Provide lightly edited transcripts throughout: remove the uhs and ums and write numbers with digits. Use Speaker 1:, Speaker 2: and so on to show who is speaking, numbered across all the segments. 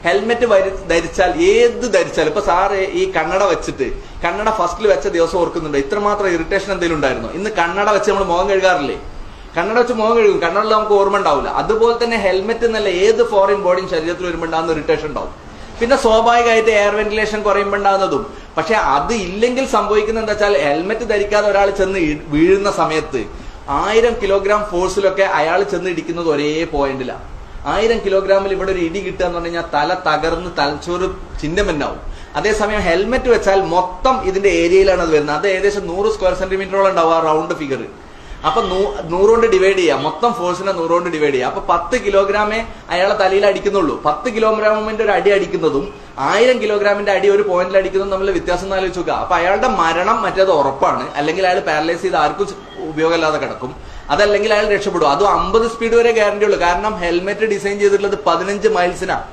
Speaker 1: Helmet ധരിച്ചാൽ ധരിച്ചാലും ഇപ്പൊ sir ഈ കണ്ണട വെച്ചിട്ട് കണ്ണട ഫസ്റ്റിൽ വെച്ച ദിവസം ഓർക്കുന്നുണ്ടോ? ഇത്രമാത്രം ഇറിറ്റേഷൻ എന്തെങ്കിലും ഉണ്ടായിരുന്നു? ഇന്ന് കണ്ണട വെച്ച് നമ്മൾ മുഖം കഴുകാറില്ലേ? കണ്ണട വെച്ച് മുഖം കഴുകും, കണ്ണടയിൽ നമുക്ക് ഓർമ്മ ഉണ്ടാവില്ല. അതുപോലെ തന്നെ ഹെൽമെറ്റ് എന്നല്ല ഏത് ഫോറിൻ ബോഡിയും ശരീരത്തിൽ വരുമ്പോൾ ഉണ്ടാകുന്ന ഇറിറ്റേഷൻ ഉണ്ടാവും. പിന്നെ സ്വാഭാവികമായിട്ട് എയർ വെന്റിലേഷൻ കുറയുമ്പോൾ ഉണ്ടാകുന്നതും. പക്ഷെ അത് ഇല്ലെങ്കിൽ സംഭവിക്കുന്നത് എന്താ വെച്ചാൽ ഹെൽമെറ്റ് ധരിക്കാതെ ഒരാൾ ചെന്ന് വീഴുന്ന സമയത്ത് 1000 കിലോഗ്രാം ഫോഴ്സിലൊക്കെ അയാൾ ചെന്ന് ഇടിക്കുന്നത് ഒരേ പോയിന്റിലാണ്. 1000 കിലോഗ്രാമിൽ ഇവിടെ ഒരു ഇടി കിട്ടുക എന്ന് പറഞ്ഞു കഴിഞ്ഞാൽ തല തകർന്ന് തലച്ചോറ് ചിഹ്നമെന്നാവും. അതേസമയം ഹെൽമെറ്റ് വെച്ചാൽ മൊത്തം ഇതിന്റെ ഏരിയയിലാണ് അത് വരുന്നത്. അത് ഏകദേശം 100 സ്ക്വയർ സെന്റിമീറ്ററോളം ഉണ്ടാവും ആ റൗണ്ട് ഫിഗർ. അപ്പൊ 100 കൊണ്ട് ഡിവൈഡ് ചെയ്യാം, മൊത്തം ഫോഴ്സിനെ 100 കൊണ്ട് ഡിവൈഡ് ചെയ്യാം. അപ്പൊ 10 കിലോഗ്രാമേ അയാളെ തലയിൽ അടിക്കുന്നുള്ളൂ. 10 കിലോഗ്രാമിന്റെ ഒരു അടി അടിക്കുന്നതും 1000 കിലോഗ്രാമിന്റെ അടി ഒരു പോയിന്റിൽ അടിക്കുന്നതും തമ്മിൽ വ്യത്യാസം ആലോചിച്ച് നോക്കുക. അപ്പൊ അയാളുടെ മരണം മറ്റേത് ഉറപ്പാണ്. അല്ലെങ്കിൽ അയാൾ പാരലൈസ് ചെയ്ത് ആർക്കും ഉപയോഗമില്ലാതെ കിടക്കും. അതല്ലെങ്കിൽ അയാൾ രക്ഷപ്പെടും. അതും 50 സ്പീഡ് വരെ ഗ്യാരണ്ടി ഉള്ളൂ. കാരണം ഹെൽമെറ്റ് ഡിസൈൻ ചെയ്തിട്ടുള്ളത് 15 മൈൽസിനാണ്.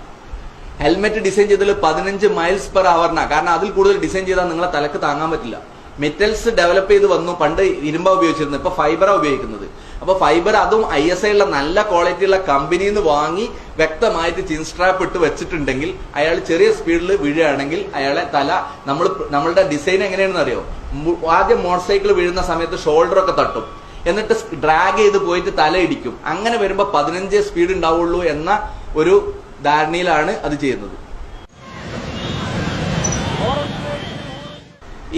Speaker 1: ഹെൽമെറ്റ് ഡിസൈൻ ചെയ്തിട്ടുള്ളത് 15 മൈൽസ് പെർ അവറിനാണ്. കാരണം അതിൽ കൂടുതൽ ഡിസൈൻ ചെയ്താൽ നിങ്ങളെ തലക്ക് താങ്ങാൻ പറ്റില്ല. മെറ്റൽസ് ഡെവലപ്പ് ചെയ്ത് വന്നു. പണ്ട് ഇരുമ്പ ഉപയോഗിച്ചിരുന്നത്, ഇപ്പൊ ഫൈബറാ ഉപയോഗിക്കുന്നത്. അപ്പൊ ഫൈബർ അതും ISI ഉള്ള നല്ല ക്വാളിറ്റി ഉള്ള കമ്പനിയിൽ നിന്ന് വാങ്ങി വ്യക്തമായിട്ട് ചിൻ സ്ട്രാപ്പ് ഇട്ട് വെച്ചിട്ടുണ്ടെങ്കിൽ അയാൾ ചെറിയ സ്പീഡിൽ വീഴുകയാണെങ്കിൽ അയാളെ തല നമ്മളുടെ ഡിസൈൻ എങ്ങനെയാണെന്ന് അറിയോ? ആദ്യം മോട്ടോർ സൈക്കിൾ വീഴുന്ന സമയത്ത് ഷോൾഡർ ഒക്കെ തട്ടും, എന്നിട്ട് ഡ്രാഗ് ചെയ്ത് പോയിട്ട് തല ഇടിക്കും. അങ്ങനെ വരുമ്പോ 15 സ്പീഡ് ഉണ്ടാവുള്ളൂ എന്ന ഒരു ധാരണയിലാണ് അത് ചെയ്യുന്നത്.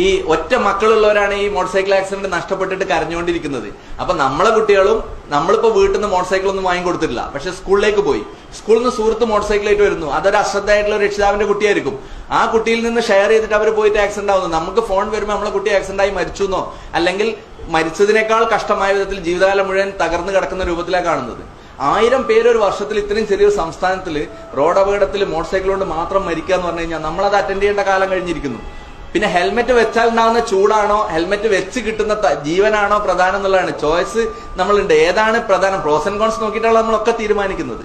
Speaker 1: ഈ ഒറ്റ മക്കളുള്ളവരാണ് ഈ മോട്ടോർ സൈക്കിൾ ആക്സിഡന്റ് നഷ്ടപ്പെട്ടിട്ട് കരഞ്ഞുകൊണ്ടിരിക്കുന്നത്. അപ്പൊ നമ്മളെ കുട്ടികളും നമ്മളിപ്പോ വീട്ടിൽ നിന്ന് മോട്ടോർ സൈക്കിൾ ഒന്നും വാങ്ങിക്കൊടുത്തിട്ടില്ല, പക്ഷെ സ്കൂളിലേക്ക് പോയി. സ്കൂളിൽ നിന്ന് സുഹൃത്ത് മോട്ടോർ സൈക്കിളായിട്ട് വരുന്നു. അതൊരു അശ്രദ്ധയായിട്ടുള്ള രക്ഷിതാവിന്റെ കുട്ടിയായിരിക്കും. ആ കുട്ടിയിൽ നിന്ന് ഷെയർ ചെയ്തിട്ട് അവർ പോയിട്ട് ആക്സിഡന്റ് ആവുന്നു. നമുക്ക് ഫോൺ വരുമ്പോൾ നമ്മളെ കുട്ടി ആക്സിഡന്റ് ആയി മരിച്ചു എന്നോ അല്ലെങ്കിൽ മരിച്ചതിനേക്കാൾ കഷ്ടമായ വിധത്തിൽ ജീവിതകാലം മുഴുവൻ തകർന്നു കിടക്കുന്ന രൂപത്തിലാണ് കാണുന്നത്. 1000 പേര് ഒരു വർഷത്തിൽ ഇത്രയും ചെറിയൊരു സംസ്ഥാനത്തിൽ റോഡ് അപകടത്തിൽ മോട്ടോർ സൈക്കിൾ കൊണ്ട് മാത്രം മരിക്കുക എന്ന് പറഞ്ഞു കഴിഞ്ഞാൽ നമ്മളത് അറ്റൻഡ് ചെയ്യേണ്ട കാലം കഴിഞ്ഞിരിക്കുന്നു. പിന്നെ ഹെൽമെറ്റ് വെച്ചാൽ ഉണ്ടാകുന്ന ചൂടാണോ ഹെൽമെറ്റ് വെച്ച് കിട്ടുന്ന ജീവനാണോ പ്രധാനം എന്നുള്ളതാണ് ചോയ്സ് നമ്മളുണ്ട്. ഏതാണ് പ്രധാനം? പ്രോസ് ആൻഡ് കോൺസ് നോക്കിയിട്ടാണ് നമ്മളൊക്കെ തീരുമാനിക്കുന്നത്.